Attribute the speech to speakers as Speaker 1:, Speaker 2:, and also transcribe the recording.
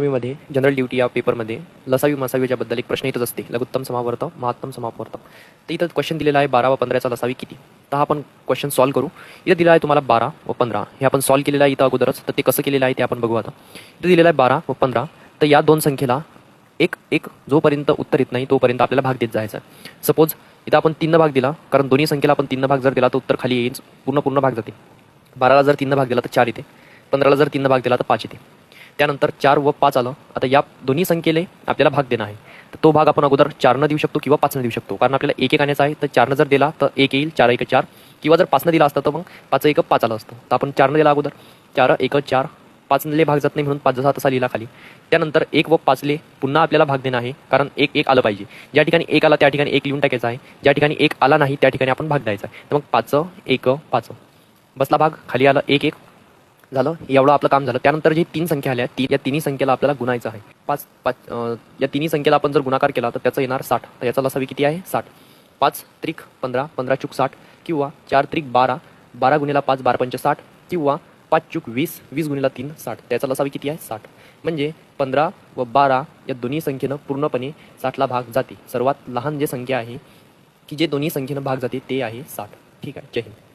Speaker 1: मध्ये general duty या पेपरमध्ये लसावी मसावी याबद्दल एक प्रश्न येतच असते. लघुत्तम समावर्त महात्तम समापवर्त. तर इथं क्वेश्चन दिलेला आहे 12 व 15चा लसावी किती. तर हा आपण क्वेश्चन सॉल्व्ह करू. इथं दिला आहे तुम्हाला 12 व 15. हे आपण सॉल्व्ह केलेलं आहे इथं अगोदरच. तर ते कसं केलेलं आहे ते आपण बघू आता. इथं दिलेलं आहे 12 व 15. तर या दोन संख्येला एक एक जोपर्यंत उत्तर येत नाही तोपर्यंत आपल्याला भाग देत जायचा. सपोज इथं आपण 3 भाग दिला, कारण दोन्ही संख्येला आपण 3 भाग जर दिला तर उत्तर खाली येईल, पूर्ण भाग जाते. 12ला जर 3 भाग दिला तर 4 येते. 15ला जर 3 भाग दिला तर 5 येते. त्यानंतर 4 व 5 आलं. आता या दोन्ही संख्येले आपल्याला भाग देणं आहे. तर तो भाग आपण अगोदर 4 देऊ शकतो किंवा 5 देऊ शकतो, कारण आपल्याला एक एक आणायचा आहे. तर 4 जर दिला तर 1 येईल, 4 1 4, किंवा जर 5 दिला असता तर मग 5 1 5 आलं असतं. तर आपण 4 दिला अगोदर, 4 1 4, 5 भाग जात नाही म्हणून 5 जसा तसा लिहिला खाली. त्यानंतर 1 व 5 पुन्हा आपल्याला भाग देणं आहे, कारण 1 1 आलं पाहिजे. ज्या ठिकाणी 1 आला त्या ठिकाणी 1 लिहून टाकायचा आहे. ज्या ठिकाणी 1 आला नाही त्या ठिकाणी आपण भाग द्यायचा आहे. तर मग 5 1 5 बसला भाग, खाली आला 1 1 झालं. एवढं आपलं काम झालं. त्यानंतर जी 3 संख्या आल्या या तिन्ही संख्येला आपल्याला गुणायचं आहे. 5 5 या तिन्ही संख्येला आपण जर गुणाकार केला तर त्याचं येणार 60. तर याचा लसावी किती आहे? 60. 5 त्रिक 15, 15 चूक 60, किंवा 4 त्रिक 12, 12 गुणिला 5 12 पंच 60, किंवा 5 चूक 20, 20 गुणिला 3 60. त्याचा लसावी किती आहे? 60. म्हणजे 15 व 12 या दोन्ही संख्येनं पूर्णपणे 60ला भाग जाते. सर्वात लहान जे संख्या आहे की जे दोन्ही संख्येनं भाग जाते ते आहे 60. ठीक आहे. जय हिंद.